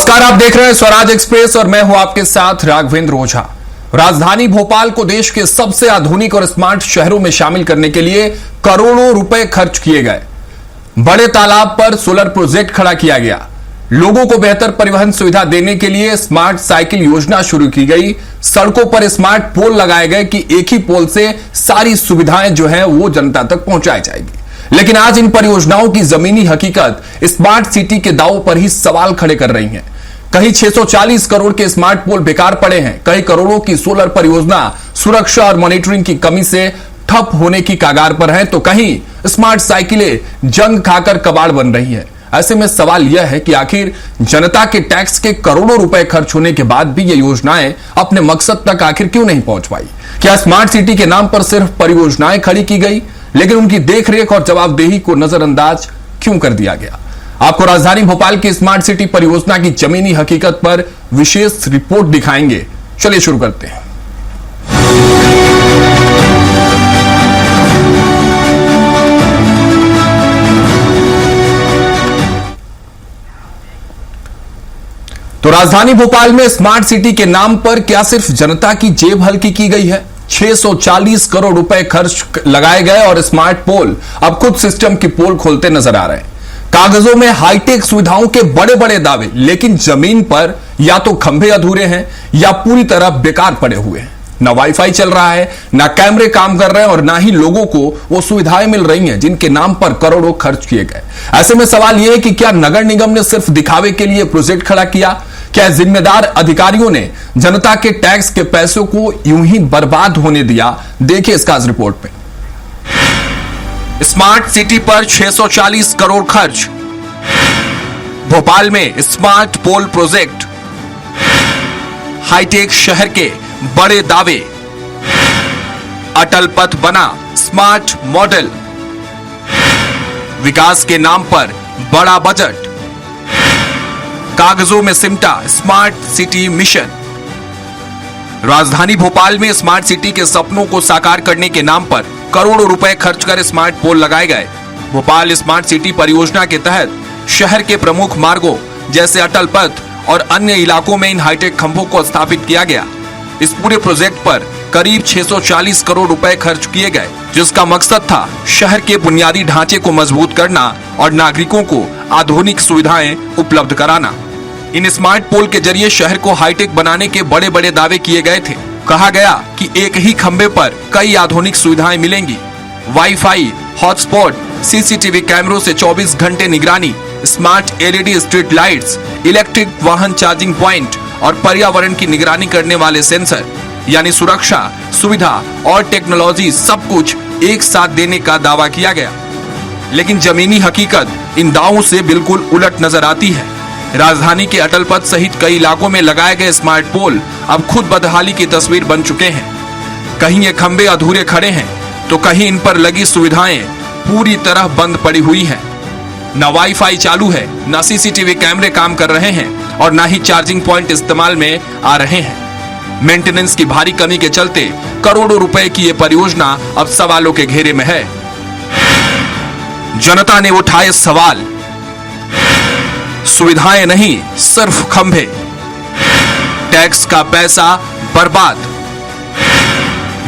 नमस्कार, आप देख रहे हैं स्वराज एक्सप्रेस और मैं हूं आपके साथ राघवेंद्र ओझा। राजधानी भोपाल को देश के सबसे आधुनिक और स्मार्ट शहरों में शामिल करने के लिए करोड़ों रुपए खर्च किए गए। बड़े तालाब पर सोलर प्रोजेक्ट खड़ा किया गया। लोगों को बेहतर परिवहन सुविधा देने के लिए स्मार्ट साइकिल योजना शुरू की गई। सड़कों पर स्मार्ट पोल लगाए गए कि एक ही पोल से सारी सुविधाएं जो है वो जनता तक पहुंचाई जाएगी। लेकिन आज इन परियोजनाओं की जमीनी हकीकत स्मार्ट सिटी के दावों पर ही सवाल खड़े कर रही है। कहीं 640 करोड़ के स्मार्ट पोल बेकार पड़े हैं, कहीं करोड़ों की सोलर परियोजना सुरक्षा और मॉनिटरिंग की कमी से ठप होने की कगार पर है, तो कहीं स्मार्ट साइकिलें जंग खाकर कबाड़ बन रही है। ऐसे में सवाल यह है कि आखिर जनता के टैक्स के करोड़ों रुपए खर्च होने के बाद भी ये योजनाएं अपने मकसद तक आखिर क्यों नहीं पहुंच पाई? क्या स्मार्ट सिटी के नाम पर सिर्फ परियोजनाएं खड़ी की गई, लेकिन उनकी देखरेख और जवाबदेही को नजरअंदाज क्यों कर दिया गया? आपको राजधानी भोपाल की स्मार्ट सिटी परियोजना की जमीनी हकीकत पर विशेष रिपोर्ट दिखाएंगे। चलिए शुरू करते हैं। तो राजधानी भोपाल में स्मार्ट सिटी के नाम पर क्या सिर्फ जनता की जेब हल्की की गई है? 640 करोड़ रुपए खर्च लगाए गए और स्मार्ट पोल अब खुद सिस्टम की पोल खोलते नजर आ रहे हैं। कागजों में हाईटेक सुविधाओं के बड़े बड़े दावे, लेकिन जमीन पर या तो खंभे अधूरे हैं या पूरी तरह बेकार पड़े हुए हैं। ना वाईफाई चल रहा है, ना कैमरे काम कर रहे हैं और ना ही लोगों को वो सुविधाएं मिल रही हैं जिनके नाम पर करोड़ों खर्च किए गए। ऐसे में सवाल यह है कि क्या नगर निगम ने सिर्फ दिखावे के लिए प्रोजेक्ट खड़ा किया? क्या जिम्मेदार अधिकारियों ने जनता के टैक्स के पैसों को यूं ही बर्बाद होने दिया? देखिए इसका आज रिपोर्ट में। स्मार्ट सिटी पर 640 करोड़ खर्च, भोपाल में स्मार्ट पोल प्रोजेक्ट, हाईटेक शहर के बड़े दावे, अटल पथ बना स्मार्ट मॉडल, विकास के नाम पर बड़ा बजट, कागजों में सिमटा स्मार्ट सिटी मिशन। राजधानी भोपाल में स्मार्ट सिटी के सपनों को साकार करने के नाम पर करोड़ों रुपए खर्च कर स्मार्ट पोल लगाए गए। भोपाल स्मार्ट सिटी परियोजना के तहत शहर के प्रमुख मार्गों जैसे अटल पथ और अन्य इलाकों में इन हाईटेक खंभों को स्थापित किया गया। इस पूरे प्रोजेक्ट पर करीब 640 करोड़ रुपए खर्च किए गए, जिसका मकसद था शहर के बुनियादी ढांचे को मजबूत करना और नागरिकों को आधुनिक सुविधाएं उपलब्ध कराना। इन स्मार्ट पोल के जरिए शहर को हाईटेक बनाने के बड़े बड़े दावे किए गए थे। कहा गया कि एक ही खंभे पर कई आधुनिक सुविधाएं मिलेंगी, वाईफाई, हॉटस्पॉट, सीसीटीवी कैमरों से 24 घंटे निगरानी, smart LED street lights, electric वाहन चार्जिंग पॉइंट और पर्यावरण की निगरानी करने वाले सेंसर, यानी सुरक्षा, सुविधा और टेक्नोलॉजी सब कुछ एक साथ देने का दावा किया गया। लेकिन जमीनी हकीकत इन दावों से बिल्कुल उलट नजर आती है। राजधानी के अटल पथ सहित कई इलाकों में लगाए गए स्मार्ट पोल अब खुद बदहाली की तस्वीर बन चुके हैं। कहीं ये खंभे अधूरे खड़े हैं, तो कहीं इन पर लगी सुविधाएं पूरी तरह बंद पड़ी हुई हैं। न वाईफाई चालू है, न सीसीटीवी कैमरे काम कर रहे हैं और न ही चार्जिंग पॉइंट इस्तेमाल में आ रहे हैं। मेंटेनेंस की भारी कमी के चलते करोड़ों रुपए की ये परियोजना अब सवालों के घेरे में है। जनता ने उठाए सवाल, सुविधाएं नहीं सिर्फ खंभे, टैक्स का पैसा बर्बाद,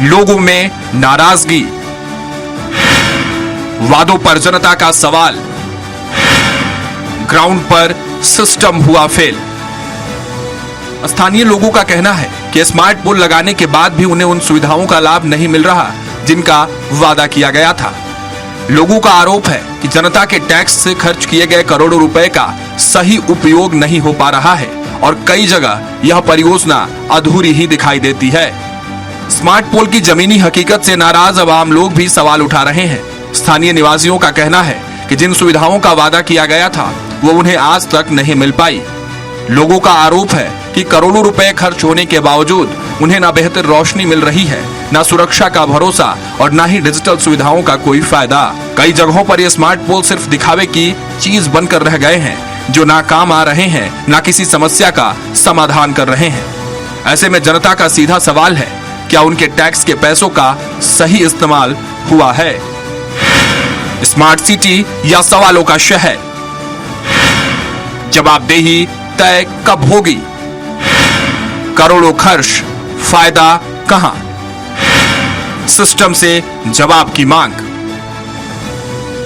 लोगों में नाराजगी, वादों पर जनता का सवाल, ग्राउंड पर सिस्टम हुआ फेल। स्थानीय लोगों का कहना है कि स्मार्ट पोल लगाने के बाद भी उन्हें उन सुविधाओं का लाभ नहीं मिल रहा जिनका वादा किया गया था। लोगों का आरोप है कि जनता के टैक्स से खर्च किए गए करोड़ों रुपए का सही उपयोग नहीं हो पा रहा है और कई जगह यह परियोजना अधूरी ही दिखाई देती है। स्मार्ट पोल की जमीनी हकीकत से नाराज आवाम लोग भी सवाल उठा रहे हैं। स्थानीय निवासियों का कहना है कि जिन सुविधाओं का वादा किया गया था वो उन्हें आज तक नहीं मिल पाई। लोगों का आरोप है कि करोड़ों रुपए खर्च होने के बावजूद उन्हें ना बेहतर रोशनी मिल रही है, ना सुरक्षा का भरोसा और ना ही डिजिटल सुविधाओं का कोई फायदा। कई जगहों पर ये स्मार्ट पोल सिर्फ दिखावे की चीज बनकर रह गए हैं, जो ना काम आ रहे हैं, ना किसी समस्या का समाधान कर रहे हैं। ऐसे में जनता का सीधा सवाल है, क्या उनके टैक्स के पैसों का सही इस्तेमाल हुआ है? स्मार्ट सिटी या सवालों का शहर? जवाबदेही तय कब होगी? करोड़ों खर्च, फायदा कहां? सिस्टम से जवाब की मांग।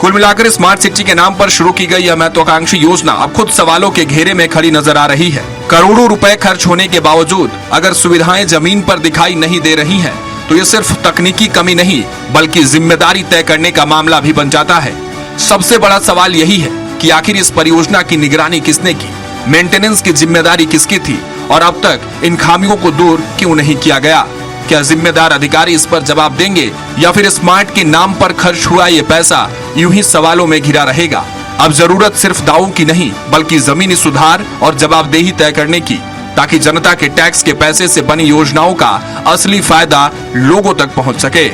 कुल मिलाकर स्मार्ट सिटी के नाम पर शुरू की गई यह महत्वाकांक्षी योजना अब खुद सवालों के घेरे में खड़ी नजर आ रही है। करोड़ों रुपए खर्च होने के बावजूद अगर सुविधाएं जमीन पर दिखाई नहीं दे रही हैं, तो ये सिर्फ तकनीकी कमी नहीं बल्कि जिम्मेदारी तय करने का मामला भी बन जाता है। सबसे बड़ा सवाल यही है कि आखिर इस परियोजना की निगरानी किसने की, मेंटेनेंस की जिम्मेदारी किसकी थी और अब तक इन खामियों को दूर क्यों नहीं किया गया? क्या जिम्मेदार अधिकारी इस पर जवाब देंगे या फिर स्मार्ट के नाम पर खर्च हुआ ये पैसा यूं ही सवालों में घिरा रहेगा? अब जरूरत सिर्फ दावों की नहीं बल्कि जमीनी सुधार और जवाबदेही तय करने की, ताकि जनता के टैक्स के पैसे से बनी योजनाओं का असली फायदा लोगों तक पहुंच सके।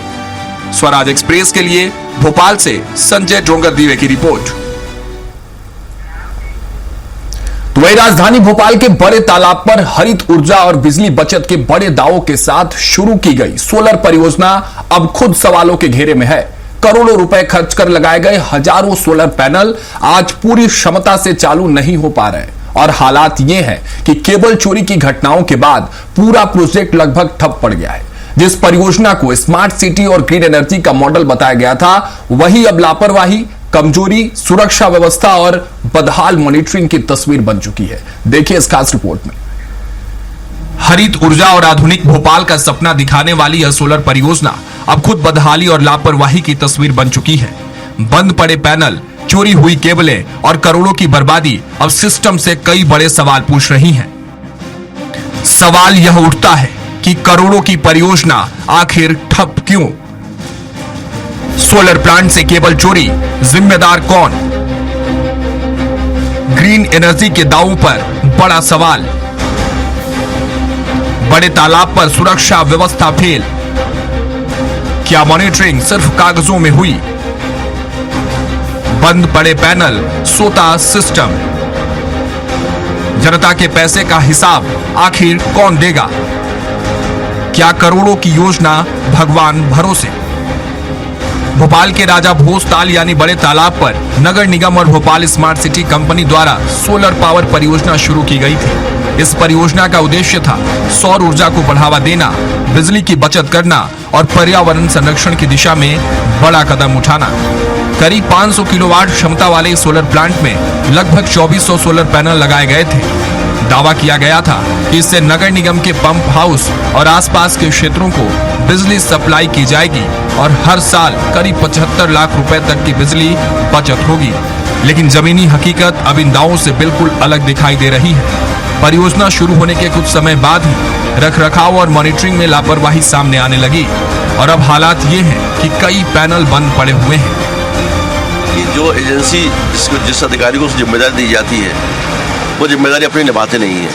स्वराज एक्सप्रेस के लिए भोपाल से संजय डोंगर दीवे की रिपोर्ट। तो वही राजधानी भोपाल के बड़े तालाब पर हरित ऊर्जा और बिजली बचत के बड़े दावों के साथ शुरू की गई सोलर परियोजना अब खुद सवालों के घेरे में है। करोड़ों रुपए खर्च कर लगाए गए हजारों सोलर पैनल आज पूरी क्षमता से चालू नहीं हो पा रहे और हालात ये हैं कि केबल चोरी की घटनाओं के बाद पूरा प्रोजेक्ट लगभग ठप पड़ गया है। जिस परियोजना को स्मार्ट सिटी और ग्रीन एनर्जी का मॉडल बताया गया था, वही अब लापरवाही, कमजोरी, सुरक्षा व्यवस्था और बदहाल मॉनिटरिंग की तस्वीर बन चुकी है। देखिए इस खास रिपोर्ट में। हरित ऊर्जा और आधुनिक भोपाल का सपना दिखाने वाली यह सोलर परियोजना अब खुद बदहाली और लापरवाही की तस्वीर बन चुकी है। बंद पड़े पैनल, चोरी हुई केबलें और करोड़ों की बर्बादी अब सिस्टम से कई बड़े सवाल पूछ रही हैं। सवाल यह उठता है कि करोड़ों की परियोजना आखिर ठप क्यों? सोलर प्लांट से केबल चोरी, जिम्मेदार कौन? ग्रीन एनर्जी के दावों पर बड़ा सवाल। बड़े तालाब पर सुरक्षा व्यवस्था फेल। क्या मॉनिटरिंग सिर्फ कागजों में हुई? बंद पड़े पैनल, सोता सिस्टम। जनता के पैसे का हिसाब आखिर कौन देगा? क्या करोड़ों की योजना भगवान भरोसे? भोपाल के राजा भोज ताल यानी बड़े तालाब पर नगर निगम और भोपाल स्मार्ट सिटी कंपनी द्वारा सोलर पावर परियोजना शुरू की गई थी। इस परियोजना का उद्देश्य था सौर ऊर्जा को बढ़ावा देना, बिजली की बचत करना और पर्यावरण संरक्षण की दिशा में बड़ा कदम उठाना। करीब 500 किलोवाट क्षमता वाले इस सोलर प्लांट में लगभग 2400 सोलर पैनल लगाए गए थे। दावा किया गया था कि इससे नगर निगम के पंप हाउस और आसपास के क्षेत्रों को बिजली सप्लाई की जाएगी और हर साल करीब 75 लाख रुपए तक की बिजली बचत होगी। लेकिन जमीनी हकीकत अब इन दावों से बिल्कुल अलग दिखाई दे रही है। परियोजना शुरू होने के कुछ समय बाद ही रखरखाव और मॉनिटरिंग में लापरवाही सामने आने लगी और अब हालात ये हैं कि कई पैनल बंद पड़े हुए हैं। जो एजेंसी जिस अधिकारी को जिम्मेदारी दी जाती है वो जिम्मेदारी अपनी निभाते नहीं है।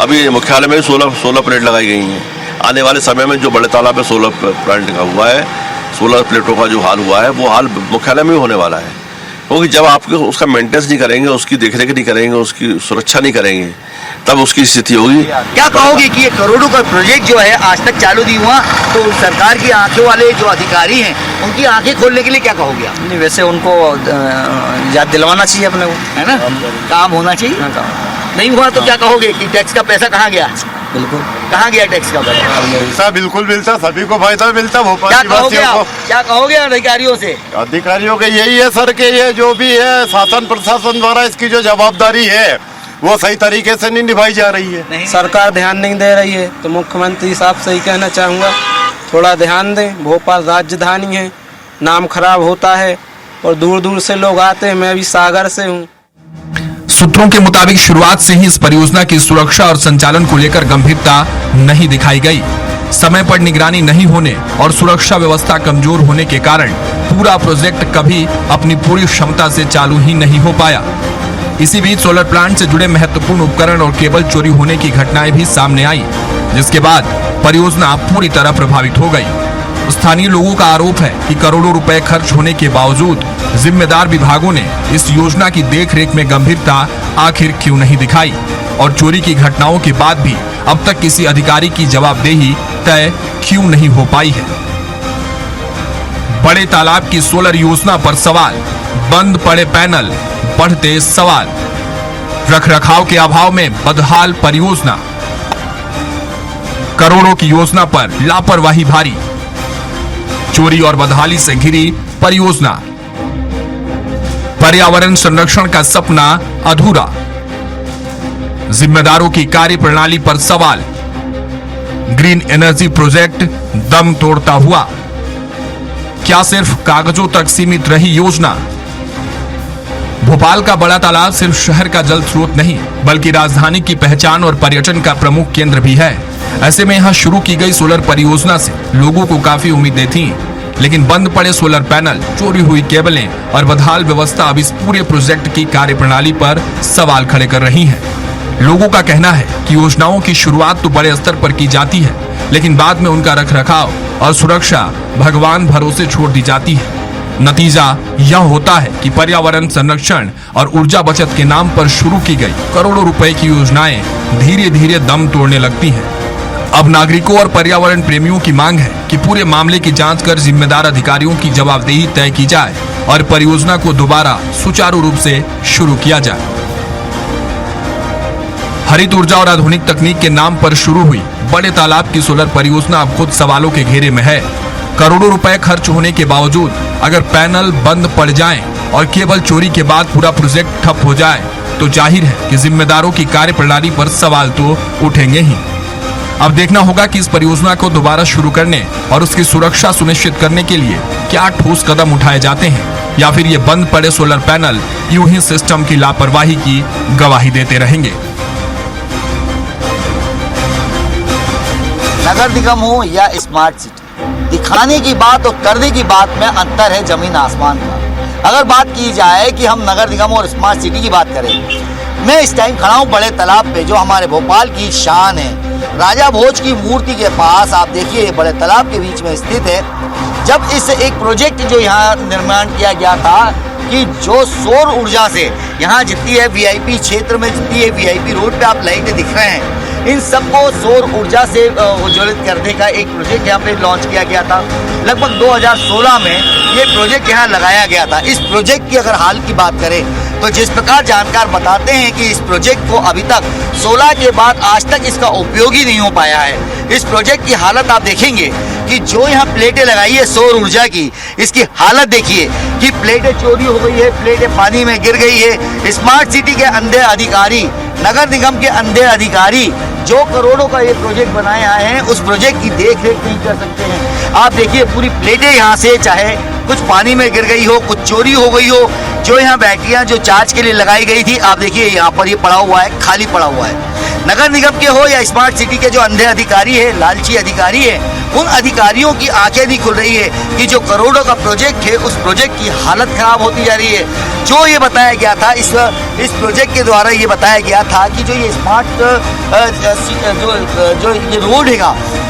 अभी मुख्यालय में 16 प्लेट लगाई गई हैं। आने वाले समय में जो बड़े तालाब में सोलर प्लांट लगा हुआ है, सोलर प्लेटों का जो हाल हुआ है वो हाल मुख्यालय में भी होने वाला है। क्योंकि जब आप उसका मेंटेनेंस नहीं करेंगे, उसकी देखरेख नहीं करेंगे, उसकी सुरक्षा नहीं करेंगे, तब उसकी स्थिति होगी। क्या कहोगे कि ये करोड़ों का प्रोजेक्ट जो है आज तक चालू नहीं हुआ, तो सरकार की आंखों वाले जो अधिकारी हैं उनकी आंखें खोलने के लिए क्या कहोगे आप? नहीं, वैसे उनको याद दिलवाना चाहिए अपने को, है ना, काम होना चाहिए। नहीं हुआ तो क्या कहोगे कि टैक्स का पैसा कहाँ गया? बिल्कुल कहाँ गया टैक्स का पैसा? बिल्कुल मिलता, सभी को फायदा मिलता भोपाल क्या वासियों कहोगे को। आप? क्या कहोगे अधिकारियों से? अधिकारियों के यही है सर के ये जो भी है शासन प्रशासन द्वारा इसकी जो जवाबदारी है वो सही तरीके से नहीं निभाई जा रही है। नहीं। सरकार ध्यान नहीं दे रही है, तो मुख्यमंत्री साहब से ही कहना चाहूँगा थोड़ा ध्यान दें। भोपाल राजधानी है, नाम खराब होता है और दूर दूर से लोग आते हैं। मैं भी सागर से हूँ। सूत्रों के मुताबिक शुरुआत से ही इस परियोजना की सुरक्षा और संचालन को लेकर गंभीरता नहीं दिखाई गई। समय पर निगरानी नहीं होने और सुरक्षा व्यवस्था कमजोर होने के कारण पूरा प्रोजेक्ट कभी अपनी पूरी क्षमता से चालू ही नहीं हो पाया। इसी बीच सोलर प्लांट से जुड़े महत्वपूर्ण उपकरण और केबल चोरी होने की घटनाएं भी सामने आई, जिसके बाद परियोजना पूरी तरह प्रभावित हो गई। स्थानीय लोगों का आरोप है कि करोड़ों रुपए खर्च होने के बावजूद जिम्मेदार विभागों ने इस योजना की देखरेख में गंभीरता आखिर क्यों नहीं दिखाई और चोरी की घटनाओं के बाद भी अब तक किसी अधिकारी की जवाबदेही तय क्यों नहीं हो पाई है। बड़े तालाब की सोलर योजना पर सवाल, बंद पड़े पैनल, बढ़ते सवाल। रखरखाव के अभाव में बदहाल परियोजना, करोड़ों की योजना पर लापरवाही भारी, चोरी और बदहाली से घिरी परियोजना, पर्यावरण संरक्षण का सपना अधूरा, जिम्मेदारों की कार्यप्रणाली पर सवाल, ग्रीन एनर्जी प्रोजेक्ट दम तोड़ता हुआ, क्या सिर्फ कागजों तक सीमित रही योजना? भोपाल का बड़ा तालाब सिर्फ शहर का जल स्रोत नहीं बल्कि राजधानी की पहचान और पर्यटन का प्रमुख केंद्र भी है। ऐसे में यहां शुरू की गई सोलर परियोजना से लोगों को काफी उम्मीदें थीं, लेकिन बंद पड़े सोलर पैनल, चोरी हुई केबलें और बदहाल व्यवस्था अब इस पूरे प्रोजेक्ट की कार्यप्रणाली पर सवाल खड़े कर रही हैं। लोगों का कहना है कि योजनाओं की शुरुआत तो बड़े स्तर पर की जाती है, लेकिन बाद में उनका रखरखाव और सुरक्षा भगवान भरोसे छोड़ दी जाती है। नतीजा यह होता है कि पर्यावरण संरक्षण और ऊर्जा बचत के नाम पर शुरू की गई करोड़ों रुपए की योजनाएं धीरे धीरे दम तोड़ने लगती हैं। अब नागरिकों और पर्यावरण प्रेमियों की मांग है कि पूरे मामले की जांच कर जिम्मेदार अधिकारियों की जवाबदेही तय की जाए और परियोजना को दोबारा सुचारू रूप से शुरू किया जाए। हरित ऊर्जा और आधुनिक तकनीक के नाम पर शुरू हुई बड़े तालाब की सोलर परियोजना अब खुद सवालों के घेरे में है। करोड़ों रुपए खर्च होने के बावजूद अगर पैनल बंद पड़ जाएं और केबल चोरी के बाद पूरा प्रोजेक्ट ठप हो जाए तो जाहिर है कि जिम्मेदारों की कार्यप्रणाली पर सवाल तो उठेंगे ही। अब देखना होगा कि इस परियोजना को दोबारा शुरू करने और उसकी सुरक्षा सुनिश्चित करने के लिए क्या ठोस कदम उठाए जाते हैं या फिर ये बंद पड़े सोलर पैनल यूं ही सिस्टम की लापरवाही की गवाही देते रहेंगे। नगर निगम हो या स्मार्ट सिटी, दिखाने की बात और करने की बात में अंतर है जमीन आसमान का। अगर बात की जाए कि हम नगर निगम और स्मार्ट सिटी की बात करें, मैं इस टाइम खड़ा हूँ बड़े तालाब पे जो हमारे भोपाल की शान है। राजा भोज की मूर्ति के पास आप देखिए बड़े तालाब के बीच में स्थित है। जब इस एक प्रोजेक्ट जो यहाँ निर्माण किया गया था कि जो सौर ऊर्जा से यहाँ जितनी है वीआईपी क्षेत्र में, जितनी है वीआईपी रोड पे आप लाइटें दिख रहे हैं, इन सबको सौर ऊर्जा से उज्ज्वलित करने का एक प्रोजेक्ट यहाँ पे लॉन्च किया गया था। लगभग 2016 में ये प्रोजेक्ट यहाँ लगाया गया था। इस प्रोजेक्ट की अगर हाल की बात करें तो जिस प्रकार जानकार बताते हैं कि इस प्रोजेक्ट को अभी तक 16 के बाद आज तक इसका उपयोग ही नहीं हो पाया है। इस प्रोजेक्ट की हालत आप देखेंगे कि जो यहाँ प्लेटें लगाई है सौर ऊर्जा की, इसकी हालत देखिए कि प्लेटें चोरी हो गई है, प्लेटें पानी में गिर गई है। स्मार्ट सिटी के अंधे अधिकारी, नगर निगम के अंधे अधिकारी जो करोड़ों का ये प्रोजेक्ट बनाए आए हैं, उस प्रोजेक्ट की देख रेख नहीं कर सकते हैं। आप देखिए पूरी प्लेटें यहाँ से चाहे कुछ पानी में गिर गई हो, कुछ चोरी हो गई हो, जो यहाँ बैटरियाँ जो चार्ज के लिए लगाई गई थी, आप देखिए यहाँ पर ये पड़ा हुआ है, खाली पड़ा हुआ है। नगर निगम के हो या स्मार्ट सिटी के जो अंधे अधिकारी है, लालची अधिकारी है, उन अधिकारियों की आंखें नहीं खुल रही है कि जो करोड़ों का प्रोजेक्ट है उस प्रोजेक्ट की हालत खराब होती जा रही है। जो ये बताया गया था इस प्रोजेक्ट के द्वारा ये बताया गया था कि जो ये स्मार्ट जो ये रोड है,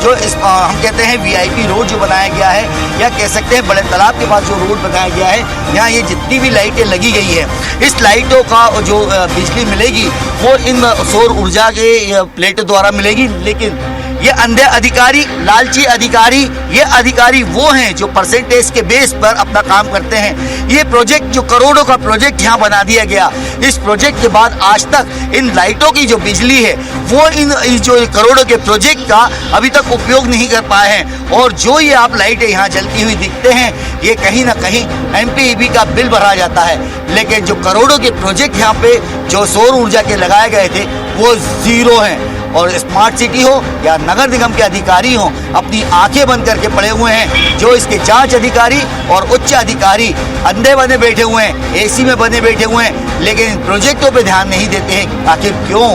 जो हम कहते हैं वीआईपी रोड जो बनाया गया है, या कह सकते हैं बड़े तालाब के पास जो रोड बनाया गया है, यहाँ ये जितनी भी लाइटें लगी गई है, इस लाइटों का जो बिजली मिलेगी वो इन सौर ऊर्जा के प्लेटों द्वारा मिलेगी। लेकिन ये अंधे अधिकारी, लालची अधिकारी, ये अधिकारी वो हैं जो परसेंटेज के बेस पर अपना काम करते हैं। ये प्रोजेक्ट जो करोड़ों का प्रोजेक्ट यहाँ बना दिया गया, इस प्रोजेक्ट के बाद आज तक इन लाइटों की जो बिजली है वो इन जो करोड़ों के प्रोजेक्ट का अभी तक उपयोग नहीं कर पाए हैं। और जो ये आप लाइटें यहाँ जलती हुई दिखते हैं, ये कहीं ना कहीं एमपीईबी का बिल भरा जाता है। लेकिन जो करोड़ों के प्रोजेक्ट यहाँ पे जो सौर ऊर्जा के लगाए गए थे वो जीरो हैं। और स्मार्ट सिटी हो या नगर निगम के अधिकारी हो, अपनी आंखें बंद करके पड़े हुए हैं। जो इसके जांच अधिकारी और उच्च अधिकारी अंधे बने बैठे हुए हैं, एसी में बने बैठे हुए हैं, लेकिन इन प्रोजेक्टों पे ध्यान नहीं देते हैं। आखिर क्यों?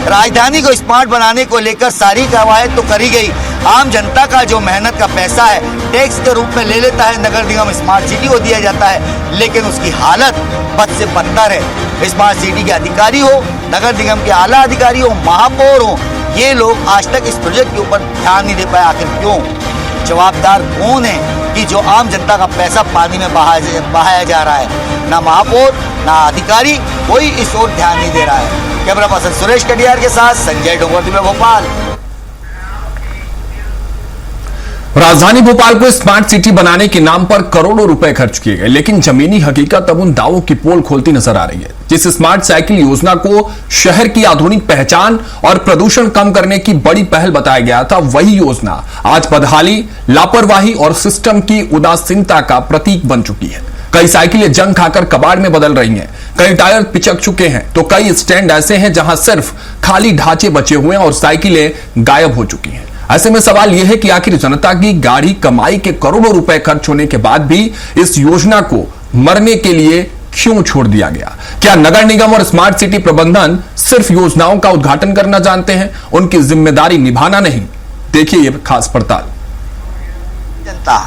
राजधानी को स्मार्ट बनाने को लेकर सारी कवायद तो करी गई, आम जनता का जो मेहनत का पैसा है टैक्स के रूप में ले लेता है नगर निगम, स्मार्ट सिटी को दिया जाता है, लेकिन उसकी हालत बद से बदतर है। स्मार्ट सिटी के अधिकारी हो, नगर निगम के आला अधिकारी हो, महापौर हो, ये लोग आज तक इस प्रोजेक्ट के ऊपर ध्यान नहीं दे पाए। आखिर क्यों? जवाबदार कौन है कि जो आम जनता का पैसा पानी में बहाया जा रहा है? ना महापौर ना अधिकारी, कोई इस ओर ध्यान नहीं दे रहा है। कैमरा पर्सन सुरेश कटियार के साथ संजय डोंगरती में भोपाल। राजधानी भोपाल को स्मार्ट सिटी बनाने के नाम पर करोड़ों रुपए खर्च किए गए, लेकिन जमीनी हकीकत अब उन दावों की पोल खोलती नजर आ रही है। जिस स्मार्ट साइकिल योजना को शहर की आधुनिक पहचान और प्रदूषण कम करने की बड़ी पहल बताया गया था, वही योजना आज बदहाली, लापरवाही और सिस्टम की उदासीनता का प्रतीक बन चुकी है। कई साइकिलें जंग खाकर कबाड़ में बदल रही हैं, कई टायर पिचक चुके हैं, तो कई स्टैंड ऐसे हैं जहां सिर्फ खाली ढांचे बचे हुए हैं और साइकिलें गायब हो चुकी हैं। ऐसे में सवाल यह है कि आखिर जनता की गाढ़ी कमाई के करोड़ों रुपए खर्च होने के बाद भी इस योजना को मरने के लिए क्यों छोड़ दिया गया? क्या नगर निगम और स्मार्ट सिटी प्रबंधन सिर्फ योजनाओं का उद्घाटन करना जानते हैं, उनकी जिम्मेदारी निभाना नहीं? देखिए ये खास पड़ताल। जनता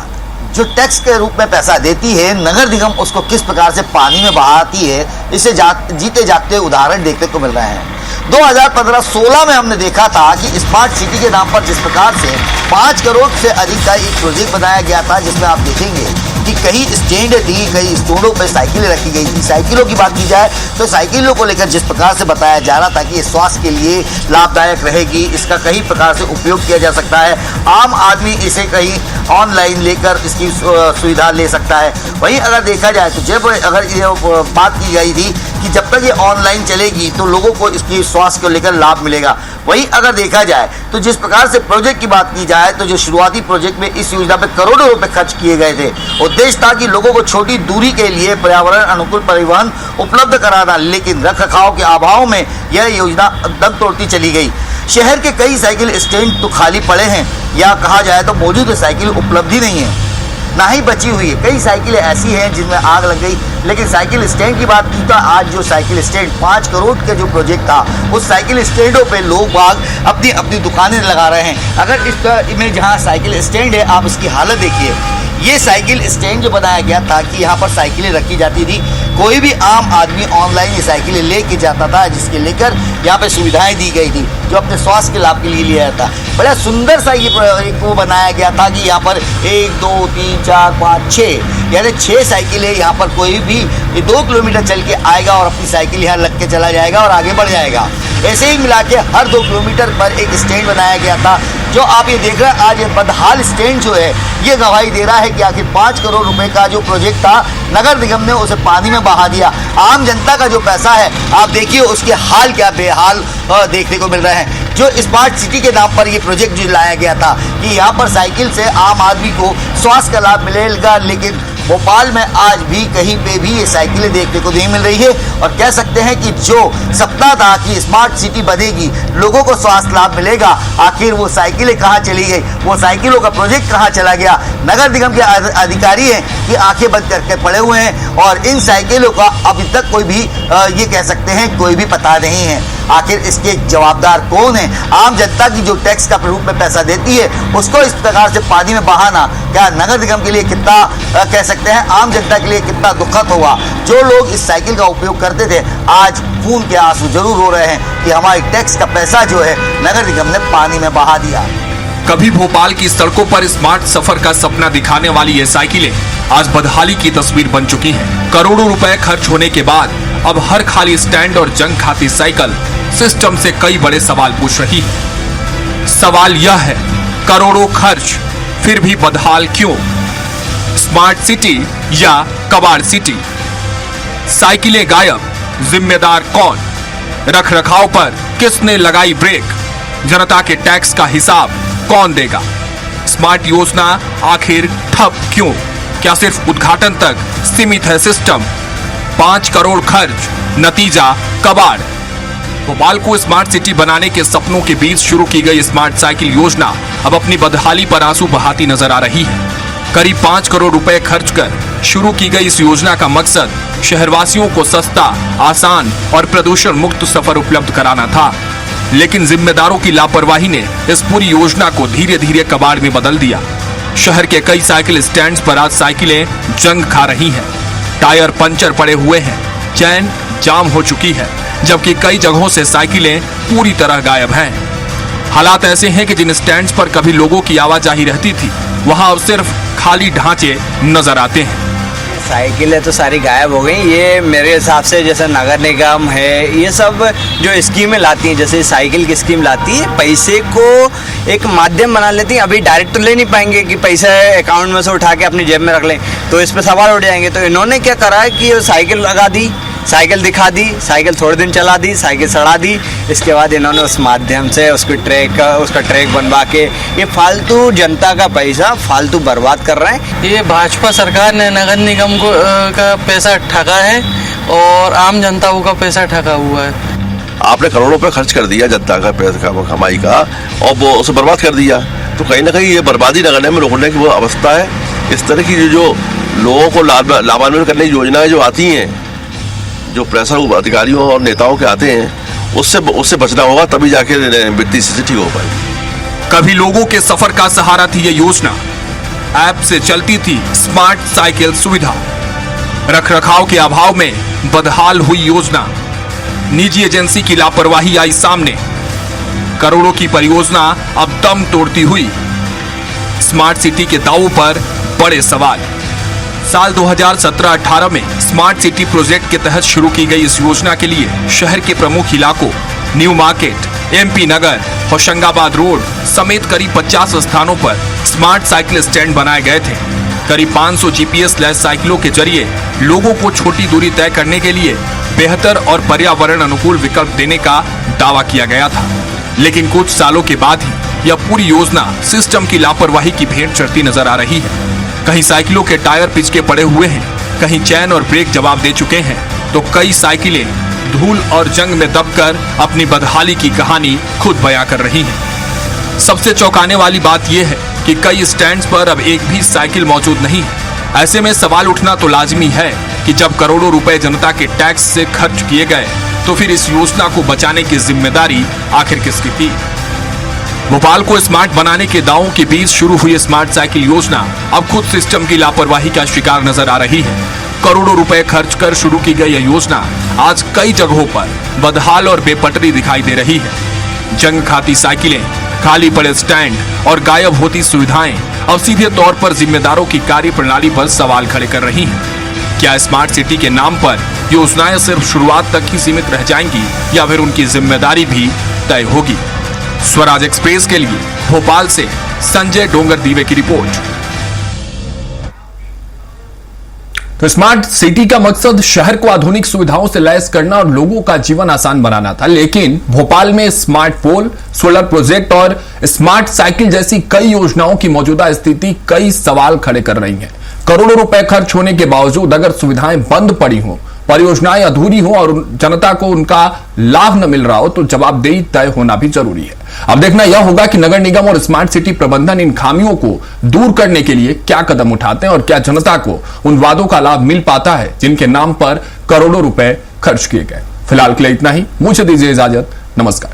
जो टैक्स के रूप में पैसा देती है, नगर निगम उसको किस प्रकार से पानी में बहाती है, इसे जीते जागते उदाहरण देखने को मिल रहे हैं। 2015-16 में हमने देखा था कि स्मार्ट सिटी के नाम पर जिस प्रकार से 5 करोड़ से अधिक का एक प्रोजेक्ट बनाया गया था, जिसमें आप देखेंगे कि कई स्टैंड थी, कई स्टैंडों पर साइकिलें रखी गई थी। साइकिलों की बात की जाए तो साइकिलों को लेकर जिस प्रकार से बताया जा रहा था कि ये स्वास्थ्य के लिए लाभदायक रहेगी, इसका कई प्रकार से उपयोग किया जा सकता है, आम आदमी इसे कहीं ऑनलाइन लेकर इसकी सुविधा ले सकता है। वहीं अगर देखा जाए तो जब अगर ये बात की गई थी कि जब तक ये ऑनलाइन चलेगी तो लोगों को इसकी स्वास्थ्य को लेकर लाभ मिलेगा। वहीं अगर देखा जाए तो जिस प्रकार से प्रोजेक्ट की बात की जाए तो जो शुरुआती प्रोजेक्ट में इस योजना पे करोड़ों रुपए खर्च किए गए थे, उद्देश्य था कि लोगों को छोटी दूरी के लिए पर्यावरण अनुकूल परिवहन उपलब्ध कराना, लेकिन रखरखाव के अभाव में यह योजना दम तोड़ती चली गई। शहर के कई साइकिल स्टैंड तो खाली पड़े हैं, या कहा जाए तो मौजूद साइकिल उपलब्ध ही नहीं है, ना ही बची हुई है। कई साइकिलें ऐसी हैं जिनमें आग लग गई। लेकिन साइकिल स्टैंड की बात की तो आज जो साइकिल स्टैंड 5 करोड़ का जो प्रोजेक्ट था, उस साइकिल स्टैंडों पे लोग बाग अपनी अपनी दुकानें लगा रहे हैं। अगर इस में जहाँ साइकिल स्टैंड है, आप इसकी हालत देखिए। ये साइकिल स्टैंड जो बनाया गया था कि यहाँ पर साइकिलें रखी जाती थी, कोई भी आम आदमी ऑनलाइन ये साइकिलें लेके जाता था, जिसके लेकर यहाँ पे सुविधाएं दी गई थी जो अपने स्वास्थ्य के लाभ के लिए लिया जाता। बड़ा सुंदर सा ये एक वो बनाया गया था कि यहाँ पर 1, 2, 3, 4, 5, 6 यानी 6 साइकिलें यहाँ पर कोई भी 2 किलोमीटर चल के आएगा और अपनी साइकिल यहाँ लग के चला जाएगा और आगे बढ़ जाएगा। ऐसे ही मिला के हर 2 किलोमीटर पर एक स्टैंड बनाया गया था। जो आप ये देख रहे हैं आज ये बदहाल स्टैंड जो है, ये गवाही दे रहा है कि आखिर 5 करोड़ रुपए का जो प्रोजेक्ट था, नगर निगम ने उसे पानी में बहा दिया। आम जनता का जो पैसा है, आप देखिए उसके हाल क्या बेहाल देखने को मिल रहे हैं। जो स्मार्ट सिटी के नाम पर ये प्रोजेक्ट जो लाया गया था कि यहाँ पर साइकिल से आम आदमी को स्वास्थ्य का लाभ मिलेगा, लेकिन भोपाल में आज भी कहीं पे भी ये साइकिलें देखने को नहीं मिल रही है। और कह सकते हैं कि जो सपना था कि स्मार्ट सिटी बनेगी, लोगों को स्वास्थ्य लाभ मिलेगा, आखिर वो साइकिलें कहाँ चली गई, वो साइकिलों का प्रोजेक्ट कहाँ चला गया। नगर निगम के अधिकारी हैं कि आंखें बंद करके पड़े हुए हैं और इन साइकिलों का अभी तक कोई भी ये कह सकते हैं कोई भी पता नहीं है। आखिर इसके जवाबदार कौन है? आम जनता की जो टैक्स का रूप में पैसा देती है, उसको इस प्रकार से पानी में बहाना क्या नगर निगम के लिए कितना कह सकते हैं आम जनता के लिए कितना दुखद होगा। जो लोग इस साइकिल का उपयोग करते थे, आज खून के आंसू जरूर रो रहे हैं कि हमारी टैक्स का पैसा जो है नगर निगम ने पानी में बहा दिया। कभी भोपाल की सड़कों पर स्मार्ट सफर का सपना दिखाने वाली ये साइकिलें आज बदहाली की तस्वीर बन चुकी हैं। करोड़ों रुपए खर्च होने के बाद अब हर खाली स्टैंड और जंग खाती साइकिल सिस्टम से कई बड़े सवाल पूछ रही है। सवाल यह है, करोड़ों खर्च फिर भी बदहाल क्यों? स्मार्ट सिटी या कबाड़ सिटी? साइकिलें गायब, जिम्मेदार कौन? रखरखाव पर किसने लगाई ब्रेक? जनता के टैक्स का हिसाब कौन देगा? स्मार्ट योजना आखिर ठप क्यों? क्या सिर्फ उद्घाटन तक सीमित है सिस्टम? 5 करोड़ खर्च, नतीजा कबाड़। भोपाल को स्मार्ट सिटी बनाने के सपनों के बीच शुरू की गई स्मार्ट साइकिल योजना अब अपनी बदहाली पर आंसू बहाती नजर आ रही है। करीब 5 करोड़ रुपए खर्च कर शुरू की गई इस योजना का मकसद शहरवासियों को सस्ता, आसान और प्रदूषण मुक्त सफर उपलब्ध कराना था, लेकिन जिम्मेदारों की लापरवाही ने इस पूरी योजना को धीरे धीरे कबाड़ में बदल दिया। शहर के कई साइकिल स्टैंड्स पर आज साइकिलें जंग खा रही हैं, टायर पंचर पड़े हुए हैं, चैन जाम हो चुकी है, जबकि कई जगहों से साइकिलें पूरी तरह गायब हैं। हालात ऐसे हैं कि जिन स्टैंड्स पर कभी लोगों की आवाजाही रहती थी, वहां अब सिर्फ खाली ढांचे नजर आते हैं। साइकिलें तो सारी गायब हो गई। ये मेरे हिसाब से जैसे नगर निगम है, ये सब जो स्कीमें लाती हैं, जैसे साइकिल की स्कीम लाती है, पैसे को एक माध्यम बना लेती हैं। अभी डायरेक्ट तो ले नहीं पाएंगे कि पैसा अकाउंट में से उठा के अपनी जेब में रख लें, तो इस पर सवाल उठ जाएंगे। तो इन्होंने क्या करा है कि साइकिल लगा दी साइकिल दिखा दी, साइकिल थोड़े दिन चला दी, साइकिल सड़ा दी। इसके बाद इन्होंने उस माध्यम से उसका ट्रैक बनवा के ये फालतू जनता का पैसा फालतू बर्बाद कर रहे हैं। ये भाजपा सरकार ने नगर निगम को का पैसा ठगा है और आम जनता का पैसा ठगा हुआ है। आपने करोड़ों रुपए खर्च कर दिया जनता का पैसा कमाई का और वो उसे बर्बाद कर दिया, तो कहीं ना कहीं ये बर्बादी न करने में रोकने की वो अवस्था है। इस तरह की जो लोगों को लाभान्वित करने की योजनाएं जो आती हैं, जो प्रेशर अधिकारियों और नेताओं के आते हैं, उससे बचना होगा, तभी जाके वित्तीय स्थिति ठीक हो पाएगी। कभी लोगों के सफर का सहारा थी ये योजना। ऐप से चलती थी स्मार्ट साइकिल सुविधा। रखरखाव के अभाव में बदहाल हुई योजना। निजी एजेंसी की लापरवाही आई सामने। करोड़ों की परियोजना अब दम तोड़ती हुई। स्मार्ट सिटी के दावों पर बड़े सवाल। साल 2017-18 में स्मार्ट सिटी प्रोजेक्ट के तहत शुरू की गई इस योजना के लिए शहर के प्रमुख इलाकों न्यू मार्केट, MP नगर, होशंगाबाद रोड समेत करीब 50 स्थानों पर स्मार्ट साइकिल स्टैंड बनाए गए थे। करीब 500 GPS लैस साइकिलों के जरिए लोगों को छोटी दूरी तय करने के लिए बेहतर और पर्यावरण अनुकूल विकल्प देने का दावा किया गया था। लेकिन कुछ सालों के बाद ही यह पूरी योजना सिस्टम की लापरवाही की भेंट चढ़ती नजर आ रही है। कहीं साइकिलों के टायर पिचके पड़े हुए हैं, कहीं चैन और ब्रेक जवाब दे चुके हैं, तो कई साइकिलें धूल और जंग में दबकर अपनी बदहाली की कहानी खुद बयां कर रही हैं। सबसे चौंकाने वाली बात यह है कि कई स्टैंड्स पर अब एक भी साइकिल मौजूद नहीं है। ऐसे में सवाल उठना तो लाजमी है कि जब करोड़ों रुपए जनता के टैक्स से खर्च किए गए, तो फिर इस योजना को बचाने की जिम्मेदारी आखिर किसकी थी? भोपाल को स्मार्ट बनाने के दावों के बीच शुरू हुई स्मार्ट साइकिल योजना अब खुद सिस्टम की लापरवाही का शिकार नजर आ रही है। करोड़ों रुपए खर्च कर शुरू की गई यह योजना आज कई जगहों पर बदहाल और बेपटरी दिखाई दे रही है। जंग खाती साइकिलें, खाली पड़े स्टैंड और गायब होती सुविधाएं अब सीधे तौर पर जिम्मेदारों की कार्य प्रणाली पर सवाल खड़े कर रही हैं। क्या स्मार्ट सिटी के नाम पर योजनाएं सिर्फ शुरुआत तक ही सीमित रह जाएंगी या फिर उनकी जिम्मेदारी भी तय होगी? स्वराज एक्सप्रेस के लिए भोपाल से संजय डोंगर दीवे की रिपोर्ट। तो स्मार्ट सिटी का मकसद शहर को आधुनिक सुविधाओं से लैस करना और लोगों का जीवन आसान बनाना था, लेकिन भोपाल में स्मार्ट पोल, सोलर प्रोजेक्ट और स्मार्ट साइकिल जैसी कई योजनाओं की मौजूदा स्थिति कई सवाल खड़े कर रही है। करोड़ों रुपए खर्च होने के बावजूद अगर सुविधाएं बंद पड़ी हों, परियोजनाएं अधूरी हो और जनता को उनका लाभ न मिल रहा हो, तो जवाबदेही तय होना भी जरूरी है। अब देखना यह होगा कि नगर निगम और स्मार्ट सिटी प्रबंधन इन खामियों को दूर करने के लिए क्या कदम उठाते हैं और क्या जनता को उन वादों का लाभ मिल पाता है जिनके नाम पर करोड़ों रुपए खर्च किए गए। फिलहाल के लिए इतना ही। मुझे दीजिए इजाजत। नमस्कार।